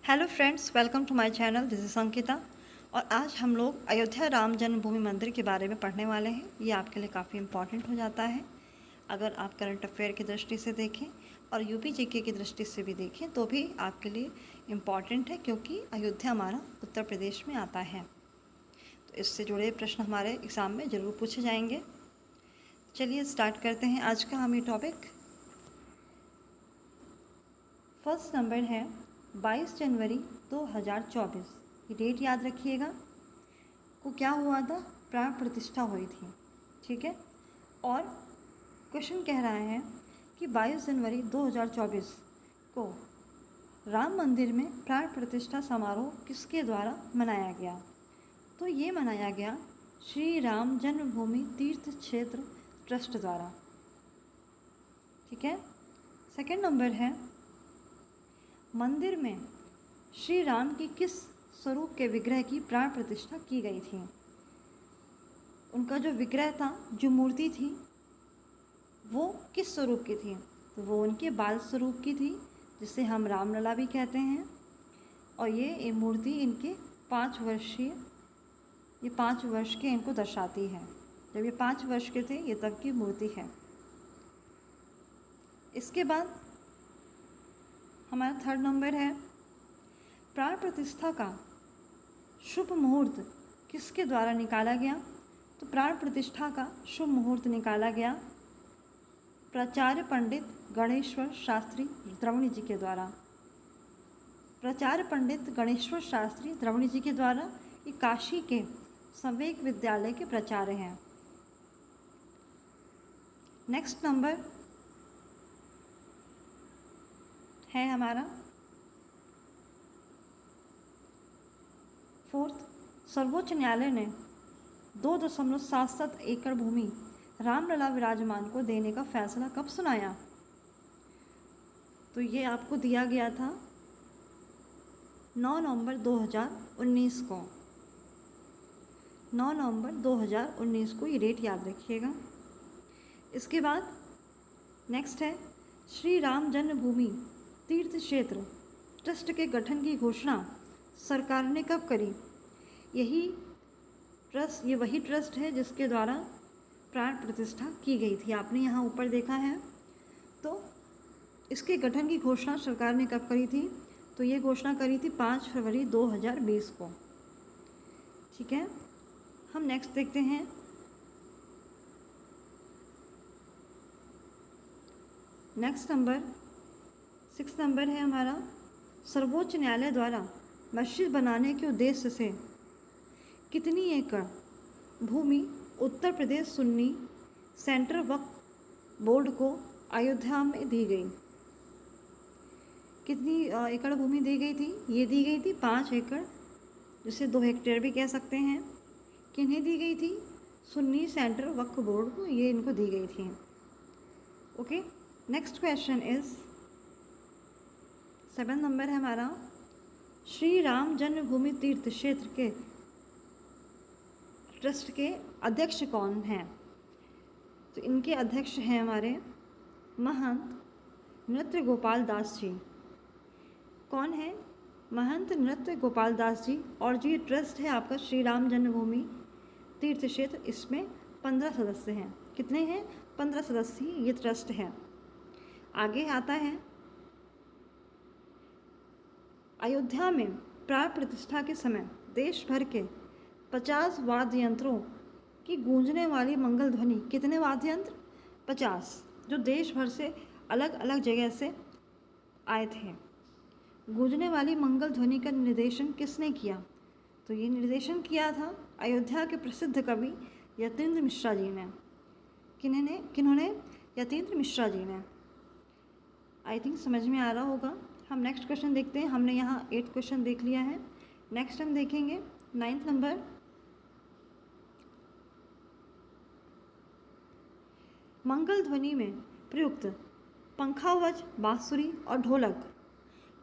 Hello friends, welcome to my channel. This is Ankita और आज हम लोग अयोध्या राम जन्मभूमि मंदिर के बारे में पढ़ने वाले हैं। ये आपके लिए काफ़ी इम्पॉर्टेंट हो जाता है अगर आप करंट अफेयर की दृष्टि से देखें और यूपी जीके की दृष्टि से भी देखें तो भी आपके लिए इम्पॉर्टेंट है, क्योंकि अयोध्या हमारा उत्तर प्रदेश में आता है। तो इससे जुड़े प्रश्न हमारे एग्ज़ाम में ज़रूर पूछे जाएंगे। चलिए स्टार्ट करते हैं आज का हम ये टॉपिक। फर्स्ट नंबर है 22 जनवरी 2024। ये डेट याद रखिएगा। को क्या हुआ था? प्राण प्रतिष्ठा हुई थी, ठीक है। और क्वेश्चन कह रहा है कि 22 जनवरी 2024 को राम मंदिर में प्राण प्रतिष्ठा समारोह किसके द्वारा मनाया गया? तो ये मनाया गया श्री राम जन्मभूमि तीर्थ क्षेत्र ट्रस्ट द्वारा, ठीक है। सेकंड नंबर है मंदिर में श्री राम की किस स्वरूप के विग्रह की प्राण प्रतिष्ठा की गई थी? उनका जो विग्रह था, जो मूर्ति थी, वो किस स्वरूप की थी? तो वो उनके बाल स्वरूप की थी, जिसे हम रामलला भी कहते हैं। और ये मूर्ति इनके 5 वर्ष के इनको दर्शाती है। जब ये 5 वर्ष के थे, ये तब की मूर्ति है। इसके बाद हमारा थर्ड नंबर है प्राण प्रतिष्ठा का शुभ मुहूर्त किसके द्वारा निकाला गया? तो प्राण प्रतिष्ठा का शुभ मुहूर्त निकाला गया प्राचार्य पंडित गणेश्वर शास्त्री द्रविड़ जी के द्वारा। प्राचार्य पंडित गणेश्वर शास्त्री द्रविड़ जी के द्वारा। ये काशी के संवेग विद्यालय के प्राचार्य हैं। नेक्स्ट नंबर है हमारा फोर्थ। सर्वोच्च न्यायालय ने 2.77 एकड़ भूमि रामलला विराजमान को देने का फैसला कब सुनाया? तो ये आपको दिया गया था 9 नवंबर 2019 को। 9 नवंबर 2019 को ये डेट याद रखिएगा। इसके बाद नेक्स्ट है श्री राम जन्मभूमि तीर्थ क्षेत्र ट्रस्ट के गठन की घोषणा सरकार ने कब करी? ये वही ट्रस्ट है जिसके द्वारा प्राण प्रतिष्ठा की गई थी। आपने यहाँ ऊपर देखा है। तो इसके गठन की घोषणा सरकार ने कब करी थी? तो ये घोषणा करी थी 5 फरवरी 2020 को, ठीक है। हम नेक्स्ट देखते हैं नेक्स्ट नंबर 6 नंबर है हमारा सर्वोच्च न्यायालय द्वारा मस्जिद बनाने के उद्देश्य से कितनी एकड़ भूमि उत्तर प्रदेश सुन्नी सेंट्रल वक्फ बोर्ड को अयोध्या में दी गई? कितनी एकड़ भूमि दी गई थी? ये दी गई थी 5 एकड़, जिसे 2 हेक्टेयर भी कह सकते हैं। किन्हें दी गई थी? सुन्नी सेंट्रल वक्फ बोर्ड को ये इनको दी गई थी। Okay, next question is 7 number है हमारा श्री राम जन्मभूमि तीर्थ क्षेत्र के ट्रस्ट के अध्यक्ष कौन हैं? तो इनके अध्यक्ष हैं हमारे महंत नृत्य गोपाल दास जी। कौन है? महंत नृत्य गोपाल दास जी। और जो ये ट्रस्ट है आपका श्री राम जन्मभूमि तीर्थ क्षेत्र, इसमें 15 सदस्य हैं। कितने हैं? 15 सदस्यीय ये ट्रस्ट है। आगे आता है अयोध्या में प्राण प्रतिष्ठा के समय देश भर के 50 वाद्य यंत्रों की गूंजने वाली मंगल ध्वनि। कितने वाद्य यंत्र? 50, जो देश भर से अलग अलग जगह से आए थे। गूंजने वाली मंगल ध्वनि का निर्देशन किसने किया? तो ये निर्देशन किया था अयोध्या के प्रसिद्ध कवि यतीन्द्र मिश्रा जी ने। किन्होंने? यतीन्द्र मिश्रा जी ने। आई थिंक समझ में आ रहा होगा। हम नेक्स्ट क्वेश्चन देखते हैं। हमने यहाँ 8 क्वेश्चन देख लिया है। नेक्स्ट हम देखेंगे 9th नंबर। मंगल ध्वनि में प्रयुक्त पंखावज, बांसुरी और ढोलक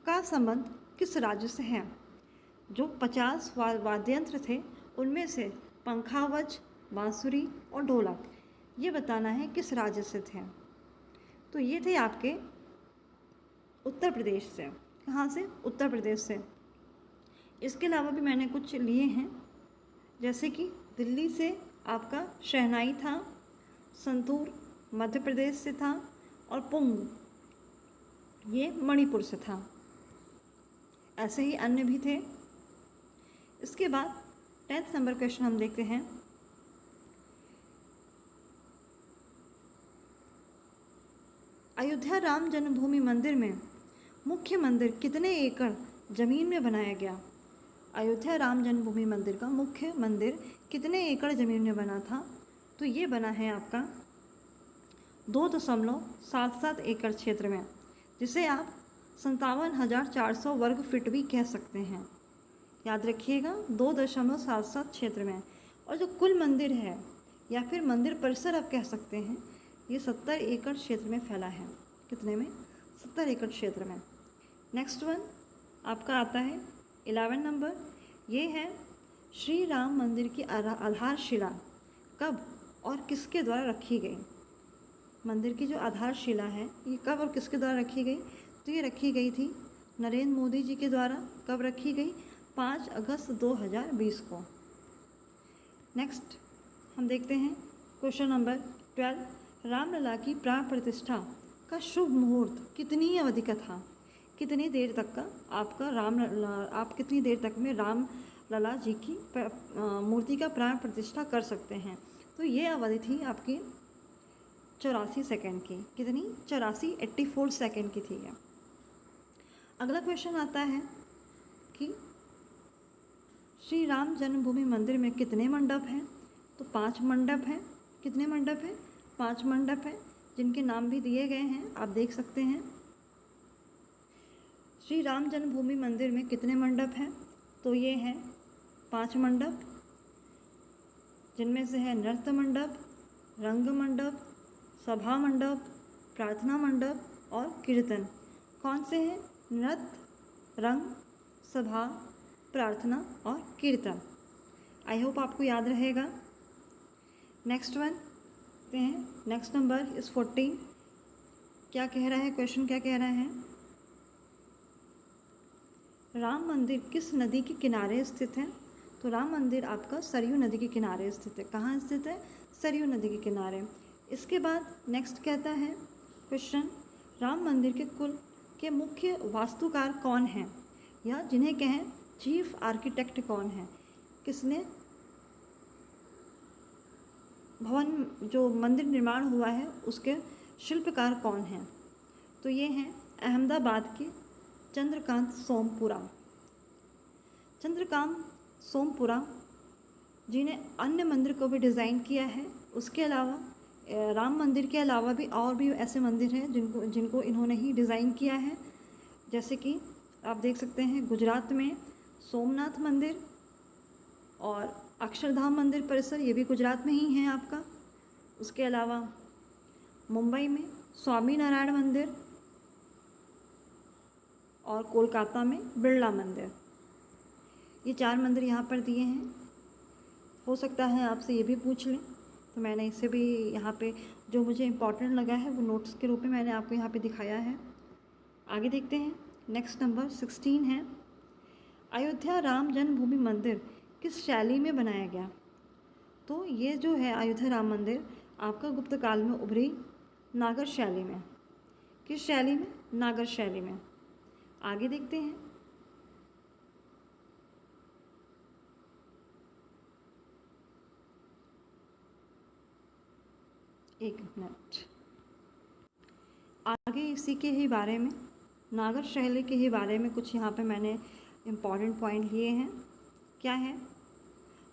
का संबंध किस राज्य से है? जो 50 वाद्य यंत्र थे, उनमें से पंखावज, बांसुरी और ढोलक, ये बताना है किस राज्य से थे। तो ये थे आपके उत्तर प्रदेश से। कहाँ से? उत्तर प्रदेश से। इसके अलावा भी मैंने कुछ लिए हैं, जैसे कि दिल्ली से आपका शहनाई था, संतूर मध्य प्रदेश से था, और पुंग ये मणिपुर से था। ऐसे ही अन्य भी थे। इसके बाद 10th नंबर क्वेश्चन हम देखते हैं। अयोध्या राम जन्मभूमि मंदिर में मुख्य मंदिर कितने एकड़ ज़मीन में बनाया गया? अयोध्या राम जन्मभूमि मंदिर का मुख्य मंदिर कितने एकड़ ज़मीन में बना था? तो ये बना है आपका 2.77 एकड़ क्षेत्र में, जिसे आप 57,400 वर्ग फीट भी कह सकते हैं। याद रखिएगा, 2.77 क्षेत्र में। और जो कुल मंदिर है या फिर मंदिर परिसर आप कह सकते हैं, ये 70 एकड़ क्षेत्र में फैला है। कितने में? 70 एकड़ क्षेत्र में। नेक्स्ट वन आपका आता है 11 नंबर। ये है श्री राम मंदिर की आधारशिला कब और किसके द्वारा रखी गई? मंदिर की जो आधारशिला है ये कब और किसके द्वारा रखी गई? तो ये रखी गई थी नरेंद्र मोदी जी के द्वारा। कब रखी गई? 5 अगस्त 2020 को। नेक्स्ट हम देखते हैं क्वेश्चन नंबर 12। रामलला की प्राण प्रतिष्ठा का शुभ मुहूर्त कितनी अवधि का था? कितनी देर तक का आपका आप कितनी देर तक में राम लला जी की मूर्ति का प्राण प्रतिष्ठा कर सकते हैं? तो ये अवधि थी आपकी 84 सेकेंड की। कितनी? 84 सेकेंड की थी ये। अगला क्वेश्चन आता है कि श्री राम जन्मभूमि मंदिर में कितने मंडप हैं? तो 5 मंडप हैं। कितने मंडप हैं? 5 मंडप हैं, जिनके नाम भी दिए गए हैं, आप देख सकते हैं। श्री राम जन्मभूमि मंदिर में कितने मंडप हैं? तो ये हैं 5 मंडप, जिनमें से है नृत्य मंडप, रंग मंडप, सभा मंडप, प्रार्थना मंडप और कीर्तन। कौन से हैं? नृत्य, रंग, सभा, प्रार्थना और कीर्तन। आई होप आपको याद रहेगा। नेक्स्ट वन देखते हैं। नेक्स्ट नंबर इस 14। क्या कह रहा है क्वेश्चन? क्या कह रहा है? राम मंदिर किस नदी के किनारे स्थित है? तो राम मंदिर आपका सरयू नदी के किनारे स्थित है। कहाँ स्थित है? सरयू नदी के किनारे। इसके बाद नेक्स्ट कहता है क्वेश्चन, राम मंदिर के कुल के मुख्य वास्तुकार कौन हैं, या जिन्हें कहें चीफ आर्किटेक्ट कौन है? किसने भवन जो मंदिर निर्माण हुआ है उसके शिल्पकार कौन हैं? तो ये हैं अहमदाबाद के चंद्रकांत सोमपुरा। चंद्रकांत सोमपुरा जिन्हें अन्य मंदिर को भी डिज़ाइन किया है। उसके अलावा राम मंदिर के अलावा भी और भी ऐसे मंदिर हैं जिनको इन्होंने ही डिज़ाइन किया है। जैसे कि आप देख सकते हैं गुजरात में सोमनाथ मंदिर और अक्षरधाम मंदिर परिसर, ये भी गुजरात में ही है आपका। उसके अलावा मुंबई में स्वामी नारायण मंदिर और कोलकाता में बिरला मंदिर। ये 4 मंदिर यहाँ पर दिए हैं। हो सकता है आपसे ये भी पूछ लें, तो मैंने इसे भी यहाँ पे जो मुझे इम्पोर्टेंट लगा है वो नोट्स के रूप में मैंने आपको यहाँ पे दिखाया है। आगे देखते हैं। नेक्स्ट नंबर 16 है, अयोध्या राम जन्मभूमि मंदिर किस शैली में बनाया गया? तो ये जो है अयोध्या राम मंदिर आपका गुप्त काल में उभरी नागर शैली में। किस शैली में? नागर शैली में। आगे देखते हैं। एक मिनट। आगे इसी के ही बारे में, नागर शैली के ही बारे में कुछ यहाँ पे मैंने इम्पॉर्टेंट पॉइंट लिए हैं। क्या है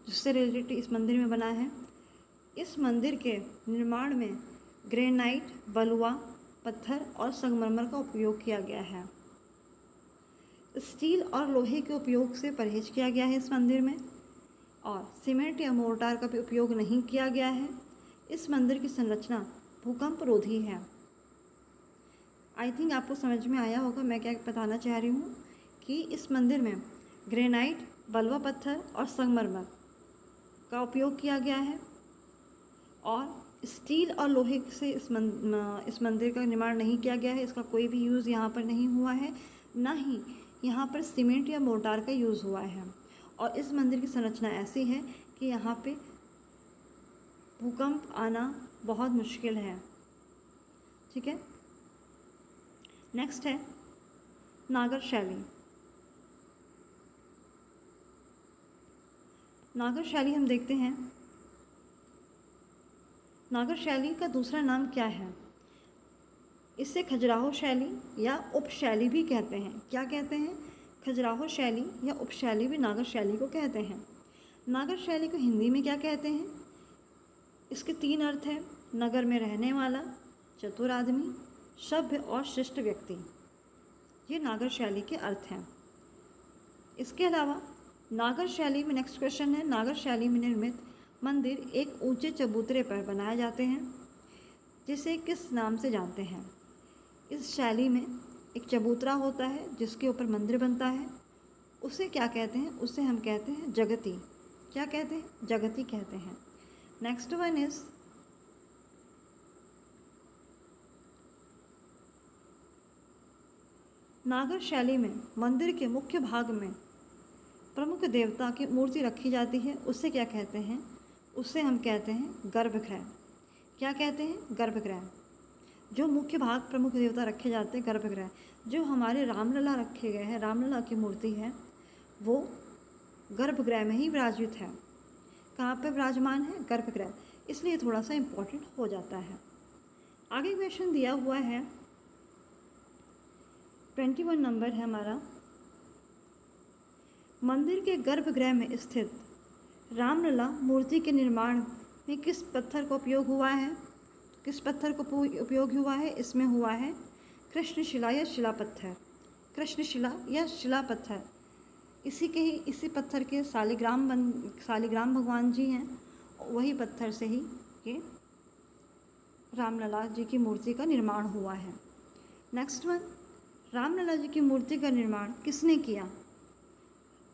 जिससे रिलेटेड इस मंदिर में बना है? इस मंदिर के निर्माण में ग्रेनाइट, बलुआ पत्थर और संगमरमर का उपयोग किया गया है। स्टील और लोहे के उपयोग से परहेज किया गया है इस मंदिर में, और सीमेंट या मोर्टार का भी उपयोग नहीं किया गया है। इस मंदिर की संरचना भूकंप रोधी है। आई थिंक आपको समझ में आया होगा मैं क्या बताना चाह रही हूँ, कि इस मंदिर में ग्रेनाइट, बलुआ पत्थर और संगमरमर का उपयोग किया गया है, और स्टील और लोहे से इस मंदिर का निर्माण नहीं किया गया है। इसका कोई भी यूज़ यहाँ पर नहीं हुआ है। ना ही यहाँ पर सीमेंट या मोर्टार का यूज़ हुआ है। और इस मंदिर की संरचना ऐसी है कि यहाँ पे भूकंप आना बहुत मुश्किल है। ठीक है, नेक्स्ट है नागर शैली। नागर शैली हम देखते हैं, नागर शैली का दूसरा नाम क्या है? इसे खजुराहो शैली या उपशैली भी कहते हैं। क्या कहते हैं? खजुराहो शैली या उपशैली भी नागर शैली को कहते हैं। नागर शैली को हिंदी में क्या कहते हैं? इसके 3 अर्थ हैं: नगर में रहने वाला, चतुर आदमी, सभ्य और शिष्ट व्यक्ति। ये नागर शैली के अर्थ हैं। इसके अलावा नागर शैली में नेक्स्ट क्वेश्चन है, नागर शैली में निर्मित मंदिर एक ऊंचे चबूतरे पर बनाए जाते हैं, जिसे किस नाम से जानते हैं? इस शैली में एक चबूतरा होता है जिसके ऊपर मंदिर बनता है, उसे क्या कहते हैं? उसे हम कहते हैं जगती। क्या कहते हैं? जगती कहते हैं। नेक्स्ट वन इज नागर शैली में मंदिर के मुख्य भाग में प्रमुख देवता की मूर्ति रखी जाती है, उसे क्या कहते हैं? उसे हम कहते हैं गर्भगृह। क्या कहते हैं? गर्भगृह। जो मुख्य भाग प्रमुख देवता रखे जाते हैं, गर्भगृह। जो हमारे रामलला रखे गए हैं, रामलला की मूर्ति है, वो गर्भगृह में ही विराजित है। कहाँ पे विराजमान है? गर्भगृह। इसलिए थोड़ा सा इम्पोर्टेंट हो जाता है। आगे क्वेश्चन दिया हुआ है, 21 नंबर है हमारा। मंदिर के गर्भगृह में स्थित रामलला मूर्ति के निर्माण में किस पत्थर का उपयोग हुआ है? किस पत्थर को उपयोग हुआ है? इसमें हुआ है कृष्णशिला या शिला पत्थर। कृष्णशिला या शिला पत्थर, इसी पत्थर के शालिग्राम भगवान जी हैं, वही पत्थर से ही ये रामलला जी की मूर्ति का निर्माण हुआ है। नेक्स्ट वन, रामलला जी की मूर्ति का निर्माण किसने किया?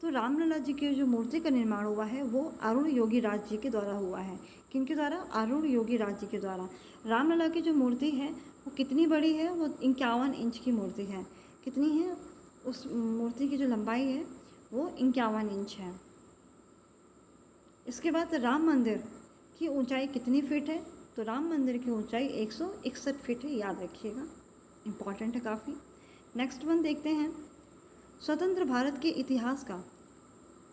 तो रामलला जी की जो मूर्ति का निर्माण हुआ है वो अरुण योगी राज जी के द्वारा हुआ है। किनके द्वारा? अरुण योगी राज जी के द्वारा। रामलला की जो मूर्ति है वो कितनी बड़ी है? वो 51 इंच की मूर्ति है। कितनी है? उस मूर्ति की जो लंबाई है वो 51 इंच है। इसके बाद राम मंदिर की ऊंचाई कितनी फीट है? तो राम मंदिर की ऊंचाई 161 फीट है, याद रखिएगा, इम्पॉर्टेंट है काफ़ी। नेक्स्ट वन देखते हैं, स्वतंत्र भारत के इतिहास का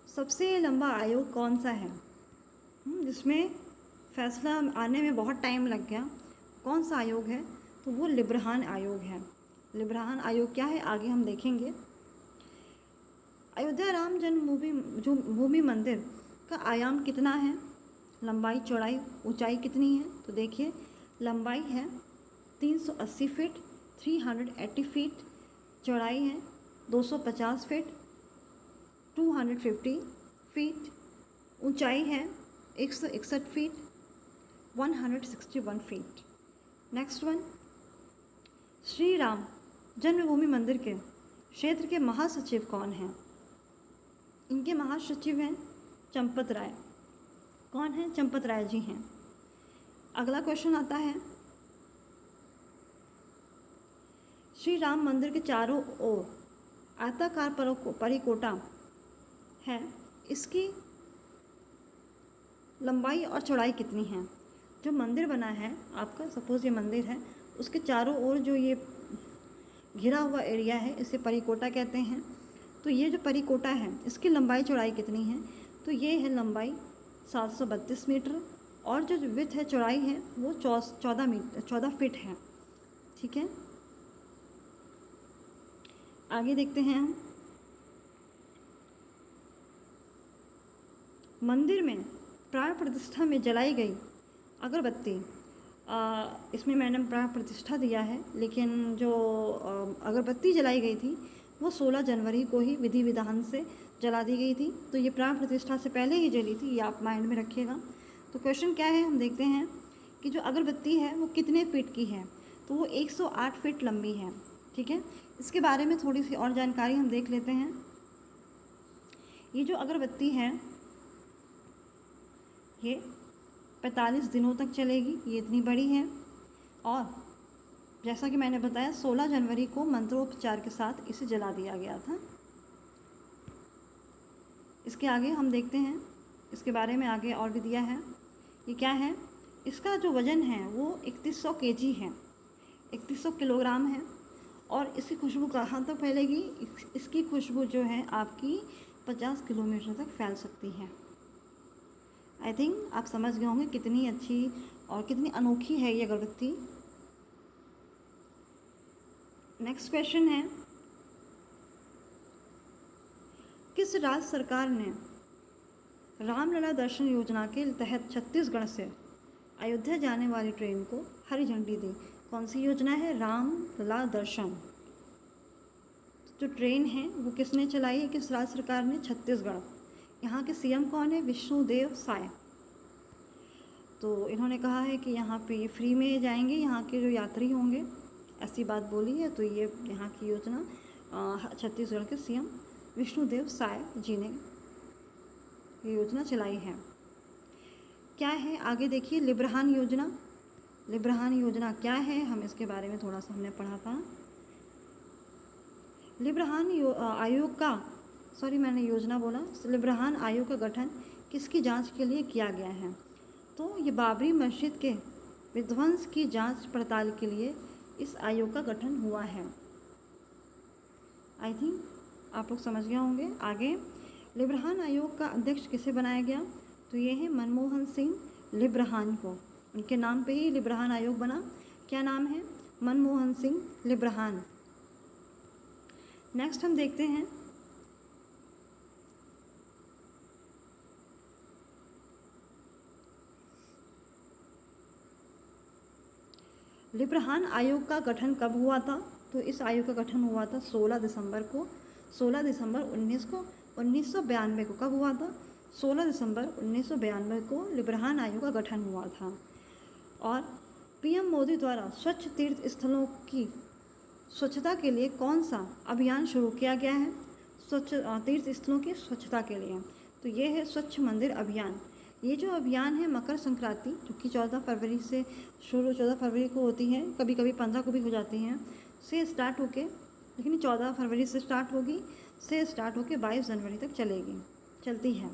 सबसे लंबा आयोग कौन सा है? जिसमें फैसला आने में बहुत टाइम लग गया, कौन सा आयोग है? तो वो लिब्रहान आयोग है। लिब्रहान आयोग क्या है आगे हम देखेंगे। अयोध्या राम जन्मभूमि मंदिर का आयाम कितना है? लंबाई, चौड़ाई, ऊंचाई कितनी है? तो देखिए, लंबाई है 380 फीट, 380 फीट। चौड़ाई है 250 फीट, 250 फीट। ऊंचाई है 161 feet, 161 feet. Next one, Shri Ram जन्मभूमि मंदिर के क्षेत्र के महासचिव कौन हैं? इनके महासचिव हैं चंपत राय। कौन है? चंपत राय जी हैं। अगला क्वेश्चन आता है, श्री राम मंदिर के चारों ओर आयताकार परिकोटा है, इसकी लंबाई और चौड़ाई कितनी है? जो मंदिर बना है आपका, सपोज़ ये मंदिर है, उसके चारों ओर जो ये घिरा हुआ एरिया है इसे परिकोटा कहते हैं। तो ये जो परिकोटा है इसकी लंबाई चौड़ाई कितनी है? तो ये है लंबाई 732 मीटर और जो विड्थ है, चौड़ाई है, वो 14 फीट है। ठीक है, आगे देखते हैं हम। मंदिर में प्राण प्रतिष्ठा में जलाई गई अगरबत्ती, इसमें मैंने प्राण प्रतिष्ठा दिया है, लेकिन जो अगरबत्ती जलाई गई थी वो 16 जनवरी को ही विधि विधान से जला दी गई थी। तो ये प्राण प्रतिष्ठा से पहले ही जली थी, ये आप माइंड में रखिएगा। तो क्वेश्चन क्या है, हम देखते हैं कि जो अगरबत्ती है वो कितने फीट की है? तो वो 108 फीट लंबी है। ठीक है, इसके बारे में थोड़ी सी और जानकारी हम देख लेते हैं। ये जो अगरबत्ती है ये 45 दिनों तक चलेगी, ये इतनी बड़ी है। और जैसा कि मैंने बताया 16 जनवरी को मंत्रोपचार के साथ इसे जला दिया गया था। इसके आगे हम देखते हैं, इसके बारे में आगे और भी दिया है। ये क्या है, इसका जो वज़न है वो 3100 kg है, 3100 किलोग्राम है। और इसकी खुशबू कहाँ तक फैलेगी, इसकी खुशबू जो है आपकी 50 किलोमीटर तक फैल सकती है। आई थिंक आप समझ गए होंगे कितनी अच्छी और कितनी अनोखी है ये अगरबत्ती। नेक्स्ट क्वेश्चन है, किस राज्य सरकार ने रामलला दर्शन योजना के तहत छत्तीसगढ़ से अयोध्या जाने वाली ट्रेन को हरी झंडी दी? कौन सी योजना है? रामलला दर्शन। जो ट्रेन है वो किसने चलाई है, किस राज्य सरकार ने? छत्तीसगढ़। यहाँ के सीएम कौन है? विष्णुदेव साय। तो इन्होंने कहा है कि यहाँ पे ये फ्री में जाएंगे यहाँ के जो यात्री होंगे, ऐसी बात बोली है। तो ये यहाँ की योजना छत्तीसगढ़ के सीएम विष्णुदेव साय जी ने ये योजना चलाई है। क्या है आगे देखिए, लिब्रहान योजना। लिब्रहान योजना क्या है, हम इसके बारे में थोड़ा सा हमने पढ़ा था। लिब्रहान आयोग का, सॉरी मैंने योजना बोला, लिब्रहान आयोग का गठन किसकी जांच के लिए किया गया है? तो ये बाबरी मस्जिद के विध्वंस की जांच पड़ताल के लिए इस आयोग का गठन हुआ है। आई थिंक आप लोग समझ गए होंगे। आगे, लिब्रहान आयोग का अध्यक्ष किसे बनाया गया? तो ये है मनमोहन सिंह लिब्रहान को, उनके नाम पे ही लिब्रहान आयोग बना। क्या नाम है? मनमोहन सिंह लिब्रहान। नेक्स्ट हम देखते हैं, लिब्रहान आयोग का गठन कब हुआ था? तो इस आयोग का गठन हुआ था 16 दिसंबर को, 16 दिसंबर 1992 को। कब हुआ था? 16 दिसंबर 1992 को लिब्रहान आयोग का गठन हुआ था। और पीएम मोदी द्वारा स्वच्छ तीर्थ स्थलों की स्वच्छता के लिए कौन सा अभियान शुरू किया गया है? स्वच्छ तीर्थ स्थलों की स्वच्छता के लिए तो ये है स्वच्छ मंदिर अभियान। ये जो अभियान है मकर संक्रांति, जो कि 14 फरवरी से शुरू 14 फरवरी को होती है, कभी कभी 15 को भी हो जाती हैं, से स्टार्ट होके, लेकिन 14 फरवरी से स्टार्ट होगी, से स्टार्ट होके 22 जनवरी तक चलती है।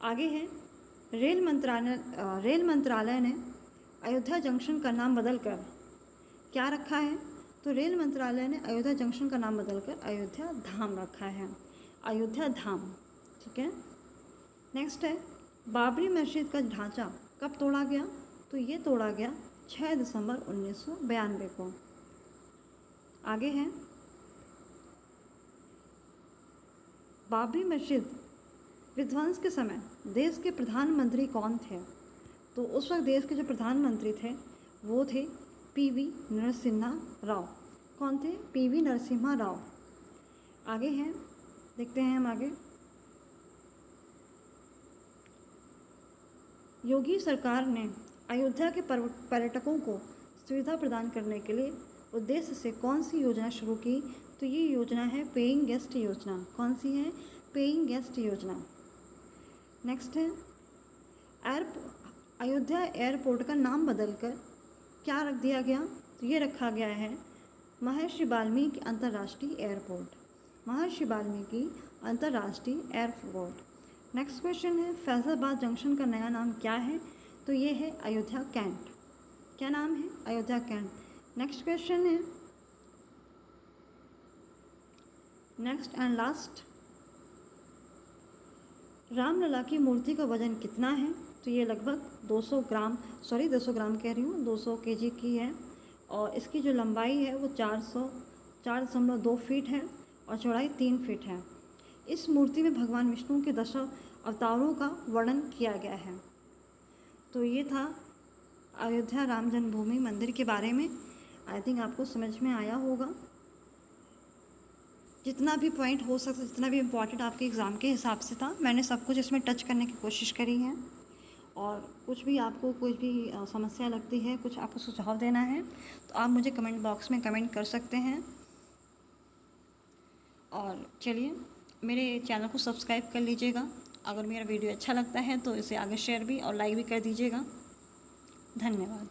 आगे है, रेल मंत्रालय ने अयोध्या जंक्शन का नाम बदलकर क्या रखा है? तो रेल मंत्रालय ने अयोध्या जंक्शन का नाम बदलकर अयोध्या धाम रखा है, अयोध्या धाम। ठीक है। नेक्स्ट है, बाबरी मस्जिद का ढांचा कब तोड़ा गया? तो ये तोड़ा गया 6 दिसंबर 1992 को। आगे है, बाबरी मस्जिद विध्वंस के समय देश के प्रधानमंत्री कौन थे? तो उस वक्त देश के जो प्रधानमंत्री थे वो थे पीवी नरसिम्हा राव। कौन थे? पीवी नरसिम्हा राव। आगे हैं, देखते हैं हम आगे। योगी सरकार ने अयोध्या के पर्यटकों को सुविधा प्रदान करने के लिए उद्देश्य से कौन सी योजना शुरू की? तो ये योजना है पेइंग गेस्ट योजना। कौन सी है? पेइंग गेस्ट योजना। नेक्स्ट है, अयोध्या एयरपोर्ट का नाम बदलकर क्या रख दिया गया? तो ये रखा गया है महर्षि वाल्मीकि अंतर्राष्ट्रीय एयरपोर्ट, महर्षि वाल्मीकि अंतर्राष्ट्रीय एयरपोर्ट। नेक्स्ट क्वेश्चन है, फैज़ाबाद जंक्शन का नया नाम क्या है? तो ये है अयोध्या कैंट। क्या नाम है? अयोध्या कैंट। नेक्स्ट क्वेश्चन है, नेक्स्ट एंड लास्ट, रामलला की मूर्ति का वजन कितना है? तो ये लगभग 200 ग्राम कह रही हूँ, 200 kg की है। और इसकी जो लंबाई है वो 4.2 फीट है और चौड़ाई 3 फीट है। इस मूर्ति में भगवान विष्णु के 10 अवतारों का वर्णन किया गया है। तो ये था अयोध्या राम जन्मभूमि मंदिर के बारे में। आई थिंक आपको समझ में आया होगा। जितना भी पॉइंट हो सकता, जितना भी इम्पॉर्टेंट आपके एग्ज़ाम के हिसाब से था, मैंने सब कुछ इसमें टच करने की कोशिश करी है। और कुछ भी आपको कोई भी समस्या लगती है, कुछ आपको सुझाव देना है, तो आप मुझे कमेंट बॉक्स में कमेंट कर सकते हैं। और चलिए, मेरे चैनल को सब्सक्राइब कर लीजिएगा। अगर मेरा वीडियो अच्छा लगता है तो इसे आगे शेयर भी और लाइक भी कर दीजिएगा। धन्यवाद।